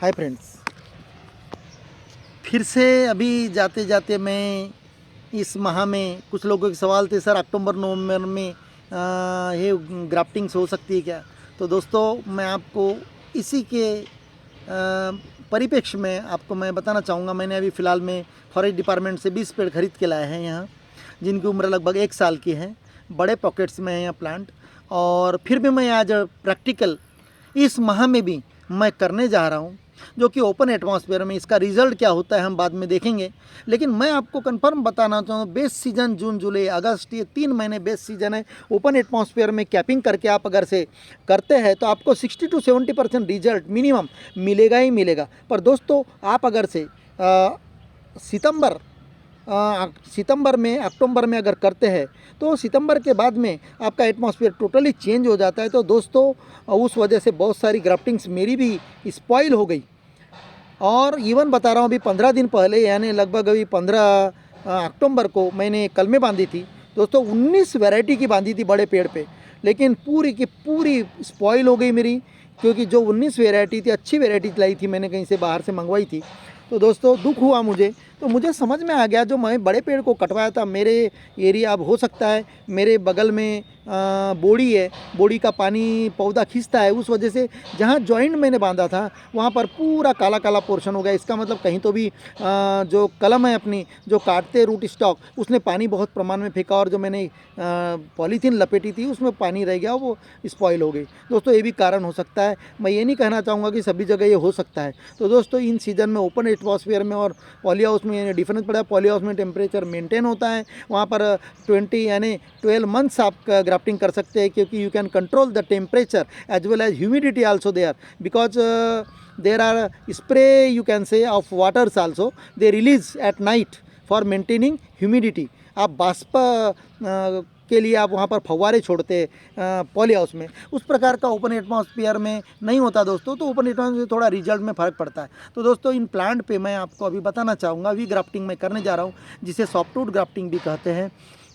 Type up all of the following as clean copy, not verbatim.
Hi friends, फिर से अभी जाते जाते मैं इस माह में कुछ लोगों के सवाल थे सर अक्टूबर नवंबर में ये ग्राफ्टिंग्स हो सकती है क्या। तो दोस्तों मैं आपको इसी के परिप्रेक्ष्य में आपको मैं बताना चाहूँगा। मैंने अभी फ़िलहाल में फॉरेस्ट डिपार्टमेंट से 20 पेड़ खरीद के लाए हैं यहाँ, जिनकी उम्र लगभग 1 साल की है। बड़े पॉकेट्स में है यहाँ प्लांट, और फिर भी मैं आज प्रैक्टिकल इस माह में भी मैं करने जा रहा हूँ, जो कि ओपन एटमॉस्फेयर में। इसका रिजल्ट क्या होता है हम बाद में देखेंगे, लेकिन मैं आपको कंफर्म बताना चाहूँ बेस्ट सीज़न जून जुलाई अगस्त, ये 3 महीने बेस्ट सीज़न है। ओपन एटमॉस्फेयर में कैपिंग करके आप अगर से करते हैं तो आपको 60 to 70% रिजल्ट मिनिमम मिलेगा ही मिलेगा। पर दोस्तों आप अगर से सितंबर में अक्टूबर में अगर करते हैं तो सितंबर के बाद में आपका एटमॉस्फेयर टोटली चेंज हो जाता है। तो दोस्तों उस वजह से बहुत सारी ग्राफ्टिंग्स मेरी भी स्पॉइल हो गई। और इवन बता रहा हूँ, अभी 15 दिन पहले यानी लगभग अभी 15 अक्टूबर को मैंने कलमें बांधी थी दोस्तों। 19 वैरायटी की बांधी थी बड़े पेड़ पे, लेकिन पूरी की पूरी स्पॉइल हो गई मेरी, क्योंकि जो 19 वैरायटी थी अच्छी वैरायटी लाई थी, मैंने कहीं से बाहर से मंगवाई थी। तो दोस्तों दुख हुआ मुझे, तो मुझे समझ में आ गया जो मैं बड़े पेड़ को कटवाया था मेरे एरिया, अब हो सकता है मेरे बगल में बोड़ी है, बोड़ी का पानी पौधा खींचता है, उस वजह से जहाँ जॉइंट मैंने बांधा था वहाँ पर पूरा काला काला पोर्शन हो गया। इसका मतलब कहीं तो भी जो कलम है अपनी जो काटते रूट स्टॉक, उसने पानी बहुत प्रमाण में फेंका, और जो मैंने पॉलीथीन लपेटी थी उसमें पानी रह गया, वो स्पॉइल हो गई। दोस्तों ये भी कारण हो सकता है, मैं ये नहीं कहना चाहूँगा कि सभी जगह ये हो सकता है। तो दोस्तों इन सीज़न में ओपन एटमॉस्फेयर में और पॉली हाउस में डिफरेंस पड़ा है। पॉली हाउस में टेम्परेचर मेंटेन होता है, वहाँ पर 20 यानी 12 मंथ्स आप ग्राफ्टिंग कर सकते हैं, क्योंकि you can control the temperature as well as humidity also there, because there are spray you can say of waters also they release at night for maintaining humidity. आप बाष्प के लिए आप वहाँ पर फव्वारे छोड़ते हैं पॉली हाउस में, उस प्रकार का ओपन एटमॉस्फेयर में नहीं होता दोस्तों। तो ओपन एटमॉस्फेयर थोड़ा रिजल्ट में फ़र्क पड़ता है। तो दोस्तों इन प्लांट पे मैं आपको अभी बताना चाहूँगा, वी ग्राफ्टिंग में करने जा रहा हूँ, जिसे सॉफ्टवुड ग्राफ्टिंग भी कहते हैं।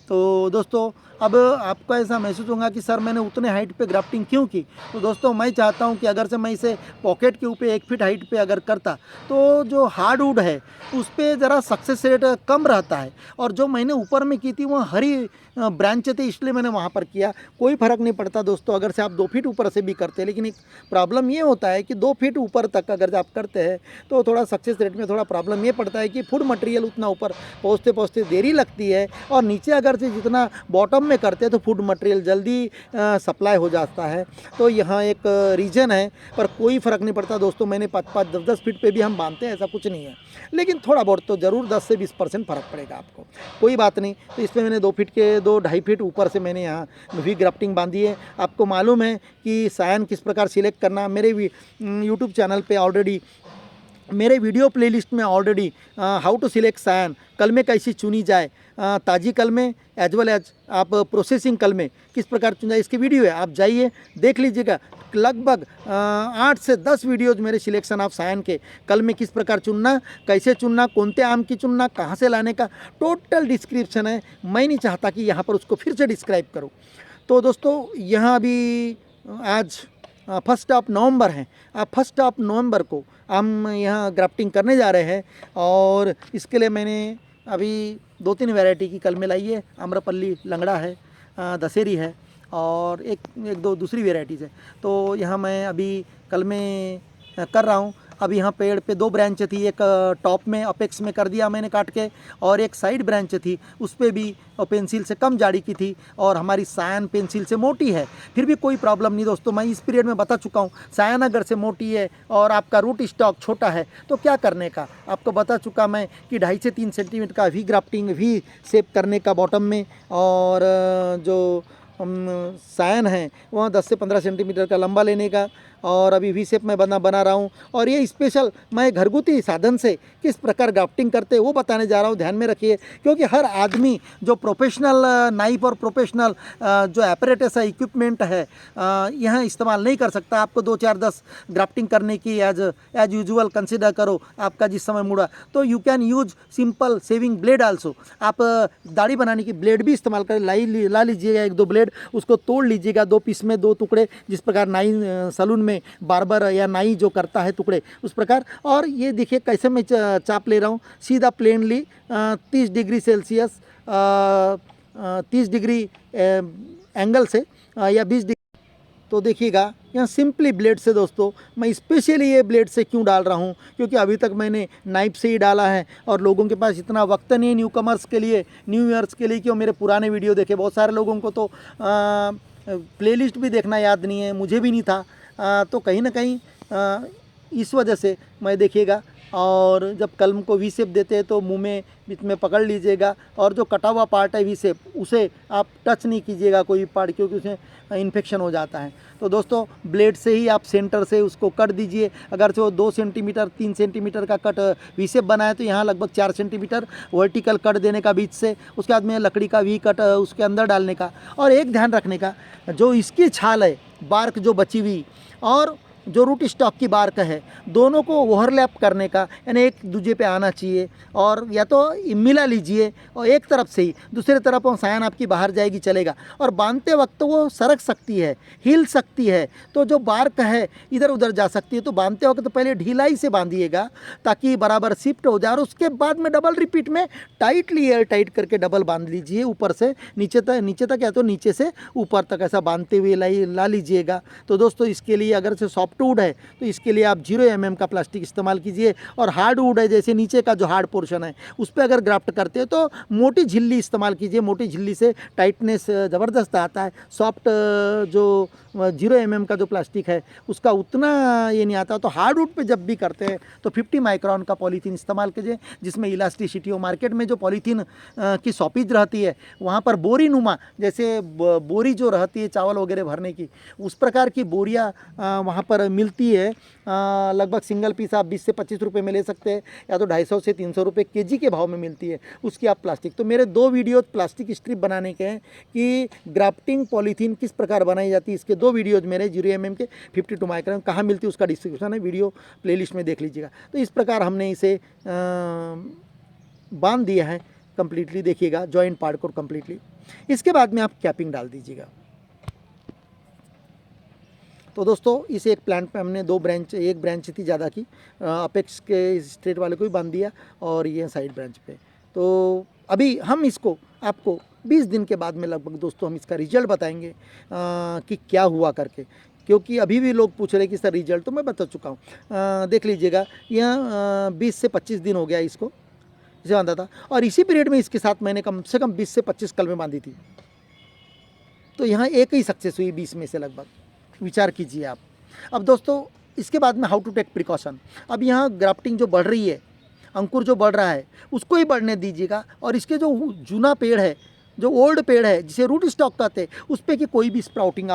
तो दोस्तों अब आपको ऐसा महसूस होगा कि सर मैंने उतने हाइट पे ग्राफ्टिंग क्यों की। तो दोस्तों मैं चाहता हूं कि अगर से मैं इसे पॉकेट के ऊपर 1 फीट हाइट पे अगर करता तो जो हार्डवुड है उस पर ज़रा सक्सेस रेट कम रहता है, और जो मैंने ऊपर में की थी वो हरी ब्रांच थे, इसलिए मैंने वहाँ पर किया। कोई फ़र्क नहीं पड़ता दोस्तों अगर से आप 2 फीट ऊपर से भी करते हैं, लेकिन एक प्रॉब्लम ये होता है कि 2 फीट ऊपर तक अगर आप करते हैं तो थोड़ा सक्सेस रेट में थोड़ा प्रॉब्लम ये पड़ता है कि फूड मटेरियल उतना ऊपर पहुँचते पहुँचते देरी लगती है, और नीचे अगर से जितना बॉटम में करते हैं तो फूड मटेरियल जल्दी सप्लाई हो जाता है। तो यहाँ एक रीज़न है, पर कोई फ़र्क नहीं पड़ता दोस्तों। मैंने 5-5, 10-10 फीट पे भी हम बांधते हैं, ऐसा कुछ नहीं है, लेकिन थोड़ा बहुत तो ज़रूर 10 से 20% फ़र्क पड़ेगा आपको, कोई बात नहीं। तो इसमें मैंने 2 फीट के 2-2.5 फीट ऊपर से मैंने यहाँ वी ग्राफ्टिंग बांधी है। आपको मालूम है कि सायन किस प्रकार सिलेक्ट करना, मेरे भी यूट्यूब चैनल पे ऑलरेडी, मेरे वीडियो प्लेलिस्ट में already how to select scion, कलमें कैसी चुनी जाए, ताज़ी कलमें एज वेल एज आप प्रोसेसिंग कलमें किस प्रकार चुना जाए, इसकी वीडियो है, आप जाइए देख लीजिएगा। लगभग 8 से 10 वीडियोज़ मेरे सिलेक्शन ऑफ सायन के, कल में किस प्रकार चुनना, कैसे चुनना, कौनते आम की चुनना, कहाँ से लाने का टोटल डिस्क्रिप्शन है। मैं नहीं चाहता कि यहाँ पर उसको फिर से डिस्क्राइब करूँ। तो दोस्तों यहाँ अभी आज 1 नवंबर है, 1 नवंबर को हम यहाँ ग्राफ्टिंग करने जा रहे हैं, और इसके लिए मैंने अभी 2-3 वैरायटी की कलमें लाई है। आम्रपल्ली लंगड़ा है, दशहरी है, और एक दो दूसरी वेराइटीज़ है। तो यहाँ मैं अभी कलमें कर रहा हूँ। अब यहाँ पेड़ पे 2 ब्रांच थी, एक टॉप में अपेक्स में कर दिया मैंने काट के, और एक साइड ब्रांच थी उस पर भी पेंसिल से कम जाड़ी की थी, और हमारी सायन पेंसिल से मोटी है, फिर भी कोई प्रॉब्लम नहीं दोस्तों। मैं इस पीरियड में बता चुका हूँ, सायन अगर से मोटी है और आपका रूट स्टॉक छोटा है तो क्या करने का, आपको बता चुका मैं कि 2.5 से 3 सेंटीमीटर का वी ग्राफ्टिंग वी शेप करने का बॉटम में, और जो सायन है वहाँ 10 से 15 सेंटीमीटर का लंबा लेने का, और अभी वी शेप में बना रहा हूँ। और ये स्पेशल मैं घरगुती साधन से किस प्रकार ग्राफ्टिंग करते हैं वो बताने जा रहा हूँ, ध्यान में रखिए। क्योंकि हर आदमी जो प्रोफेशनल नाइफ और प्रोफेशनल जो एपरेटस है, इक्विपमेंट है, यहाँ इस्तेमाल नहीं कर सकता। आपको 2, 4, 10 ग्राफ्टिंग करने की एज यूजुअल कंसिडर करो, आपका जिस समय मुड़ा तो you can use simple shaving blade also. आप दाढ़ी बनाने की ब्लेड भी इस्तेमाल करें, ला लीजिएगा 1-2 ब्लेड, उसको तोड़ लीजिएगा 2 पीस में, 2 टुकड़े, जिस प्रकार नाई सलून में में बार्बर या नाई जो करता है टुकड़े उस प्रकार। और ये देखिए कैसे मैं चाप ले रहा हूँ, सीधा plainly 30 degree Celsius 30 degree angle से या 20 डिग्री। तो देखिएगा यहाँ सिंपली ब्लेड से दोस्तों, मैं स्पेशली ये ब्लेड से क्यों डाल रहा हूँ, क्योंकि अभी तक मैंने नाइफ से ही डाला है और लोगों के पास इतना वक्त नहीं है न्यू कमर्स के लिए, न्यू ईयर्स के लिए, क्यों मेरे पुराने वीडियो देखे। बहुत सारे लोगों को तो प्लेलिस्ट भी देखना याद नहीं है, मुझे भी नहीं था। तो कहीं ना कहीं इस वजह से मैं देखिएगा, और जब कलम को वी शेप देते हैं तो मुंह में बीच में पकड़ लीजिएगा, और जो कटा हुआ पार्ट है वी शेप उसे आप टच नहीं कीजिएगा कोई पार्ट, क्योंकि उसमें इन्फेक्शन हो जाता है। तो दोस्तों ब्लेड से ही आप सेंटर से उसको कट दीजिए। अगर जो 2 सेंटीमीटर 3 सेंटीमीटर का कट वी शेप बना है तो यहाँ लगभग 4 सेंटीमीटर वर्टिकल कट देने का बीच से, उसके बाद में लकड़ी का वी कट उसके अंदर डालने का। और एक ध्यान रखने का, जो इसकी छाल है बार्क जो बची हुई और जो रूट स्टॉक की बार्क है, दोनों को ओवरलैप करने का, यानी एक दूसरे पे आना चाहिए। और या तो मिला लीजिए और एक तरफ से ही, दूसरे तरफ वो सायन आपकी बाहर जाएगी चलेगा। और बांधते वक्त वो सरक सकती है, हिल सकती है, तो जो बार्क है इधर उधर जा सकती है। तो बांधते वक्त तो पहले ढिलाई से बांधिएगा ताकि बराबर शिफ्ट हो जाए, और उसके बाद में डबल रिपीट में टाइटली एयर टाइट करके डबल बांध लीजिए, ऊपर से नीचे तक या तो नीचे से ऊपर तक ऐसा बांधते हुए ला लीजिएगा। तो दोस्तों इसके लिए अगर से सॉफ्ट वुड है तो इसके लिए आप 0 mm का प्लास्टिक इस्तेमाल कीजिए, और हार्ड वुड है जैसे नीचे का जो हार्ड पोर्शन है उस पर अगर ग्राफ्ट करते हैं तो मोटी झिल्ली इस्तेमाल कीजिए। मोटी झिल्ली से टाइटनेस ज़बरदस्त आता है। सॉफ्ट जो 0 mm का जो प्लास्टिक है उसका उतना ये नहीं आता। तो हार्ड वुड पे जब भी करते हैं तो 50 माइक्रोन का पॉलीथीन इस्तेमाल कीजिए, जिसमें इलास्टिसिटी हो। मार्केट में जो पॉलीथीन की शॉपिज रहती है वहाँ पर बोरी नुमा, जैसे बोरी जो रहती है चावल वगैरह भरने की, उस प्रकार की बोरियाँ वहाँ पर मिलती है। लगभग सिंगल पीस आप 20 से 25 रुपये में ले सकते हैं, या तो 250 से 300 रुपये केजी के भाव में मिलती है उसकी आप प्लास्टिक। तो मेरे 2 वीडियोज प्लास्टिक स्ट्रिप बनाने के हैं कि ग्राफ्टिंग पॉलीथीन किस प्रकार बनाई जाती है। इसके 2 वीडियोज मेरे 0 mm के 52 माइक्रोन कहाँ मिलती है उसका डिस्क्रिप्शन है, वीडियो प्लेलिस्ट में देख लीजिएगा। तो इस प्रकार हमने इसे बांध दिया है कम्प्लीटली, देखिएगा जॉइंट पार्ट को कम्प्लीटली। इसके बाद में आप कैपिंग डाल दीजिएगा। तो दोस्तों इस एक प्लांट पे हमने 2 ब्रांच, एक ब्रांच थी ज़्यादा की, अपेक्स के स्ट्रेट वाले को भी बांध दिया, और ये साइड ब्रांच पे। तो अभी हम इसको आपको 20 दिन के बाद में लगभग दोस्तों हम इसका रिजल्ट बताएंगे कि क्या हुआ करके, क्योंकि अभी भी लोग पूछ रहे हैं कि सर रिजल्ट, तो मैं बता चुका हूँ। देख लीजिएगा यहाँ 20 से 25 दिन हो गया इसको इसे बांधा था, और इसी पीरियड में इसके साथ मैंने कम से कम 20 से 25 कलमें बांधी थी। तो यहाँ एक ही सक्सेस हुई 20 में से लगभग, विचार कीजिए आप। अब दोस्तों इसके बाद में हाउ टू टेक प्रिकॉशन। अब यहाँ ग्राफ्टिंग जो बढ़ रही है, अंकुर जो बढ़ रहा है उसको ही बढ़ने दीजिएगा, और इसके जो जूना पेड़ है, जो ओल्ड पेड़ है जिसे रूट स्टॉक कहते हैं, उस पर कि कोई भी स्प्राउटिंग